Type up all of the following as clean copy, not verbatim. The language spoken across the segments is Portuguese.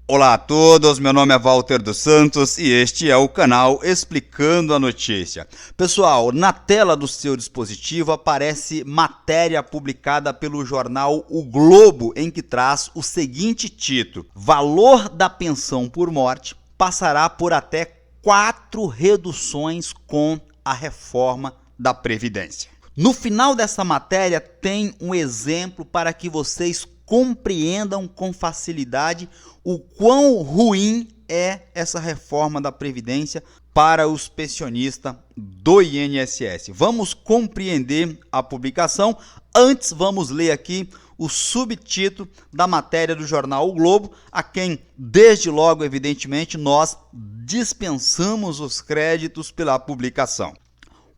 Olá a todos, meu nome é Walter dos Santos e este é o canal Explicando a Notícia. Pessoal, na tela do seu dispositivo aparece matéria publicada pelo jornal O Globo, em que traz o seguinte título: Valor da pensão por morte passará por até 4 reduções com a reforma da Previdência. No final dessa matéria tem um exemplo para que vocês compreendam com facilidade o quão ruim é essa reforma da Previdência para os pensionistas do INSS. Vamos compreender a publicação. Antes, vamos ler aqui o subtítulo da matéria do jornal O Globo, a quem, desde logo, evidentemente, nós dispensamos os créditos pela publicação.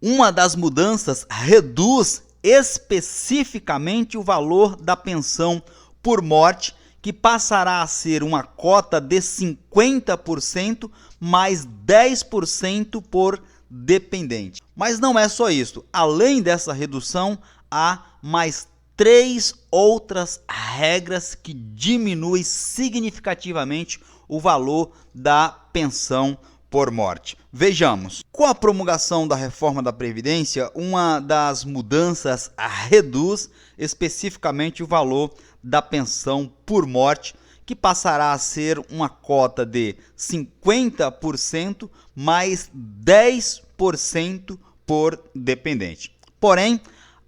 Uma das mudanças reduz especificamente o valor da pensão por morte, que passará a ser uma cota de 50% mais 10% por dependente. Mas não é só isso. Além dessa redução, há mais 3 outras regras que diminuem significativamente o valor da pensão por morte. Vejamos, com a promulgação da reforma da Previdência, uma das mudanças reduz especificamente o valor da pensão por morte, que passará a ser uma cota de 50% mais 10% por dependente. Porém,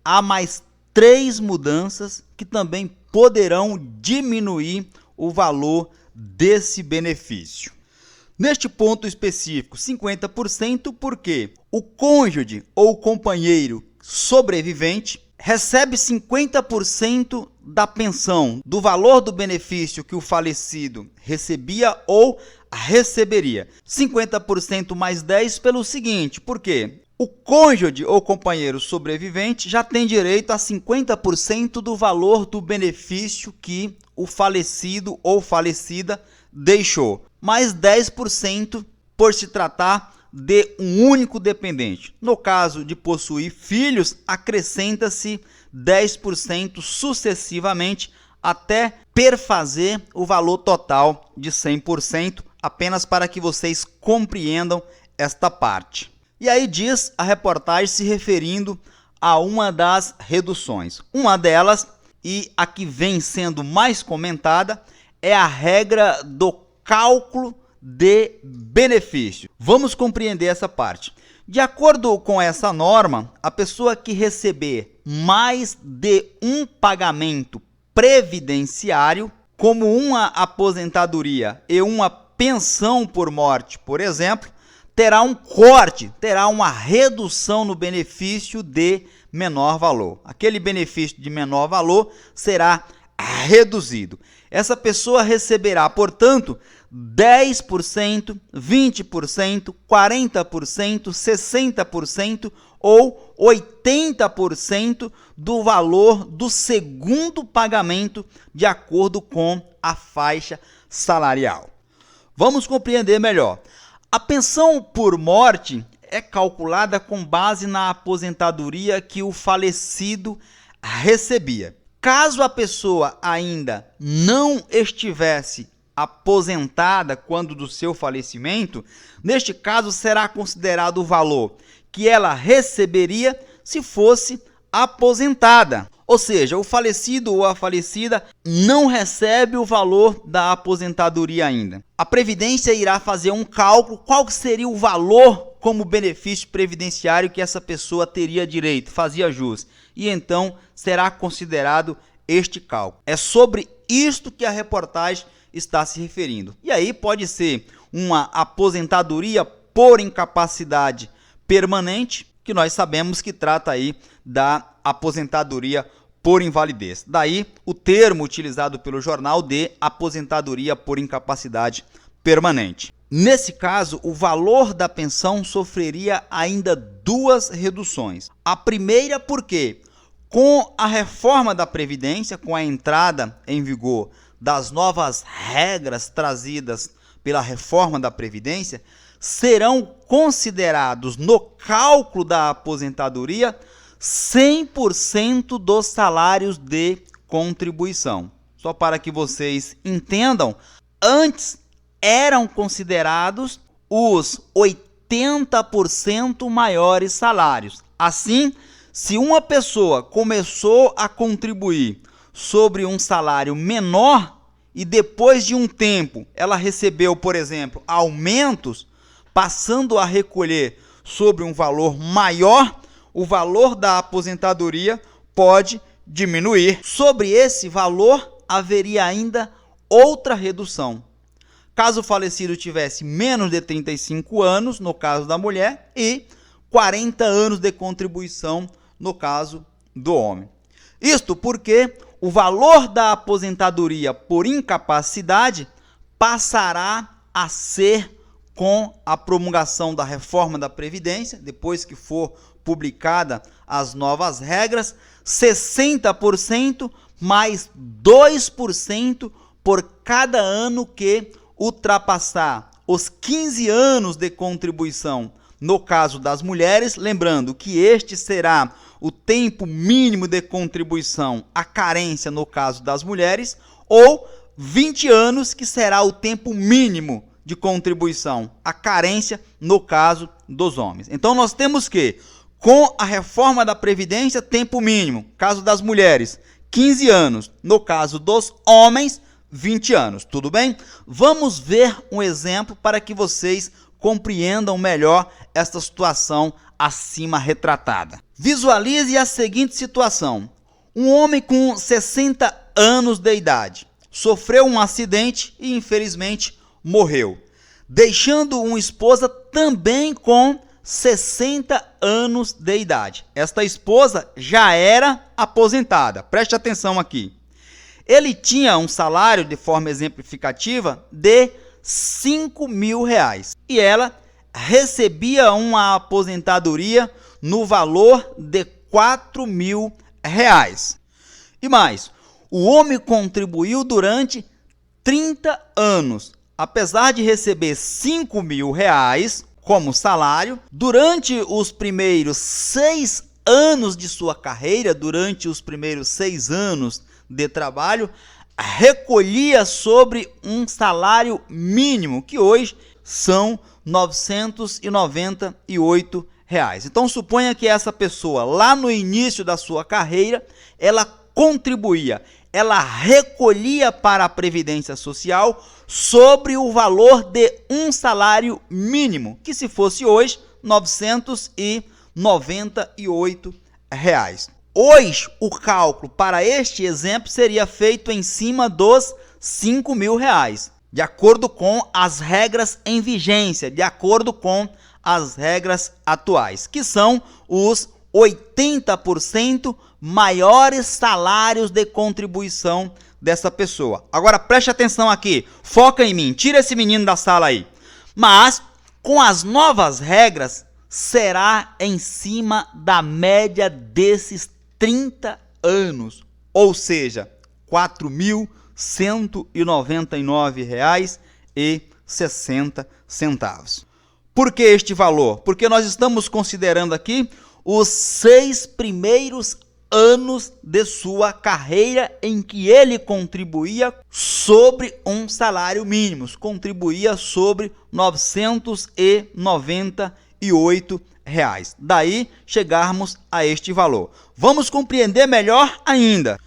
há mais 3 mudanças que também poderão diminuir o valor desse benefício. Neste ponto específico, 50%, porque o cônjuge ou companheiro sobrevivente recebe 50% da pensão do valor do benefício que o falecido recebia ou receberia. 50% mais 10% pelo seguinte, porque o cônjuge ou companheiro sobrevivente já tem direito a 50% do valor do benefício que o falecido ou falecida deixou, mais 10% por se tratar de um único dependente. No caso de possuir filhos, acrescenta-se 10% sucessivamente até perfazer o valor total de 100%, apenas para que vocês compreendam esta parte. E aí diz a reportagem se referindo a uma das reduções. Uma delas, e a que vem sendo mais comentada, é a regra do cálculo de benefício. Vamos compreender essa parte. De acordo com essa norma, a pessoa que receber mais de um pagamento previdenciário, como uma aposentadoria e uma pensão por morte, por exemplo, terá um corte, terá uma redução no benefício de menor valor. Aquele benefício de menor valor será reduzido. Essa pessoa receberá, portanto, 10%, 20%, 40%, 60% ou 80% do valor do segundo pagamento, de acordo com a faixa salarial. Vamos compreender melhor. A pensão por morte é calculada com base na aposentadoria que o falecido recebia. Caso a pessoa ainda não estivesse aposentada quando do seu falecimento, neste caso será considerado o valor que ela receberia se fosse aposentada. Ou seja, o falecido ou a falecida não recebe o valor da aposentadoria ainda. A Previdência irá fazer um cálculo, qual seria o valor como benefício previdenciário que essa pessoa teria direito, fazia jus. E então será considerado este cálculo. É sobre isto que a reportagem está se referindo. E aí pode ser uma aposentadoria por incapacidade permanente, que nós sabemos que trata aí da aposentadoria por invalidez. Daí o termo utilizado pelo jornal de aposentadoria por incapacidade permanente. Nesse caso, o valor da pensão sofreria ainda 2 reduções. A primeira porque, com a reforma da Previdência, com a entrada em vigor das novas regras trazidas pela reforma da Previdência, serão considerados no cálculo da aposentadoria 100% dos salários de contribuição. Só para que vocês entendam, antes eram considerados os 80% maiores salários. Assim, se uma pessoa começou a contribuir sobre um salário menor e depois de um tempo ela recebeu, por exemplo, aumentos, passando a recolher sobre um valor maior, o valor da aposentadoria pode diminuir. Sobre esse valor, haveria ainda outra redução. Caso o falecido tivesse menos de 35 anos, no caso da mulher, e 40 anos de contribuição, no caso do homem. Isto porque o valor da aposentadoria por incapacidade passará a ser, com a promulgação da reforma da Previdência, depois que for publicada as novas regras, 60% mais 2% por cada ano que ultrapassar os 15 anos de contribuição no caso das mulheres, lembrando que este será o tempo mínimo de contribuição à carência no caso das mulheres, ou 20 anos, que será o tempo mínimo de contribuição à carência no caso dos homens. Então nós temos que, com a reforma da Previdência, tempo mínimo, caso das mulheres, 15 anos, no caso dos homens, 20 anos, tudo bem? Vamos ver um exemplo para que vocês compreendam melhor esta situação acima retratada. Visualize a seguinte situação: um homem com 60 anos de idade sofreu um acidente e infelizmente morreu, deixando uma esposa também com 60 anos de idade. Esta esposa já era aposentada, preste atenção aqui. Ele tinha um salário, de forma exemplificativa, de 5 mil reais. E ela recebia uma aposentadoria no valor de 4 mil reais. E mais, o homem contribuiu durante 30 anos. Apesar de receber 5 mil reais como salário, durante os primeiros 6 anos de sua carreira, durante os primeiros 6 anos de trabalho, recolhia sobre um salário mínimo, que hoje são R$ 998. Então suponha que essa pessoa, lá no início da sua carreira, ela contribuía, ela recolhia para a Previdência Social sobre o valor de um salário mínimo, que se fosse hoje, R$ 998. Hoje, o cálculo para este exemplo seria feito em cima dos 5 mil reais, de acordo com as regras em vigência, de acordo com as regras atuais, que são os 80% maiores salários de contribuição dessa pessoa. Agora preste atenção aqui, foca em mim, tira esse menino da sala aí. Mas, com as novas regras, será em cima da média desses 30 anos, ou seja, R$ 4.199,60. Por que este valor? Porque nós estamos considerando aqui os 6 primeiros anos de sua carreira em que ele contribuía sobre um salário mínimo, contribuía sobre R$ 998. Daí chegarmos a este valor. Vamos compreender melhor ainda.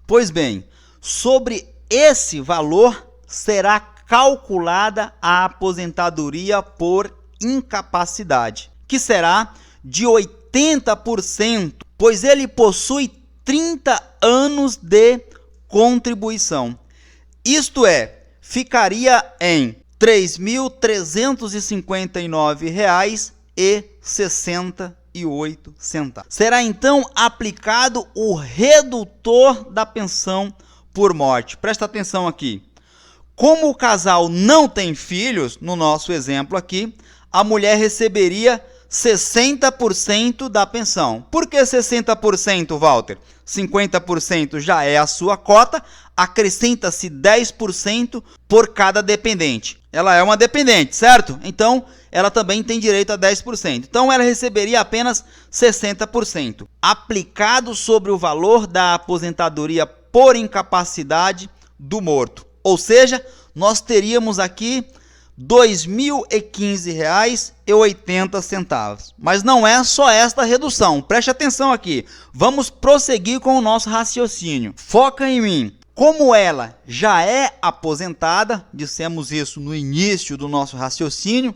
Pois bem, sobre esse valor será calculada a aposentadoria por incapacidade, que será de 80%, pois ele possui 30 anos de contribuição. Isto é, ficaria em R$ 3.359,68. Será então aplicado o redutor da pensão por morte. Presta atenção aqui. Como o casal não tem filhos, no nosso exemplo aqui, a mulher receberia 60% da pensão. Por que 60%, Walter? 50% já é a sua cota, acrescenta-se 10% por cada dependente. Ela é uma dependente, certo? Então, ela também tem direito a 10%. Então, ela receberia apenas 60%, aplicado sobre o valor da aposentadoria por incapacidade do morto. Ou seja, nós teríamos aqui R$ 2.015,80. Mas não é só esta redução. Preste atenção aqui. Vamos prosseguir com o nosso raciocínio. Foca em mim. Como ela já é aposentada, dissemos isso no início do nosso raciocínio,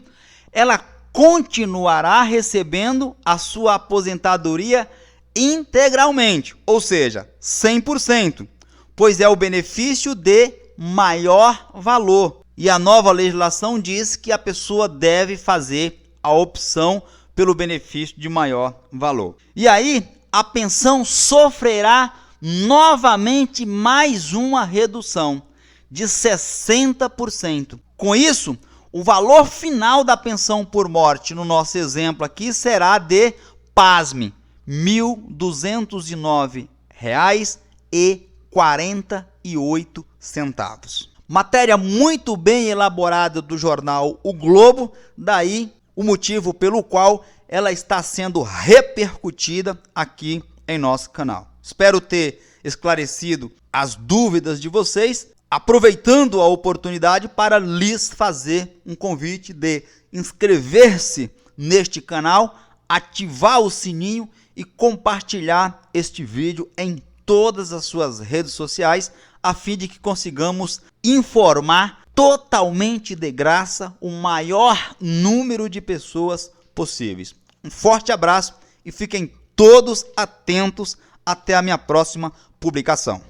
ela continuará recebendo a sua aposentadoria integralmente, ou seja, 100%, pois é o benefício de maior valor. E a nova legislação diz que a pessoa deve fazer a opção pelo benefício de maior valor. E aí, a pensão sofrerá novamente mais uma redução de 60%. Com isso, o valor final da pensão por morte, no nosso exemplo aqui, será de, pasme, R$ 1.209,48. Matéria muito bem elaborada do jornal O Globo, daí o motivo pelo qual ela está sendo repercutida aqui em nosso canal. Espero ter esclarecido as dúvidas de vocês, aproveitando a oportunidade para lhes fazer um convite de inscrever-se neste canal, ativar o sininho e compartilhar este vídeo em todas as suas redes sociais, a fim de que consigamos informar totalmente de graça o maior número de pessoas possíveis. Um forte abraço e fiquem todos atentos até a minha próxima publicação.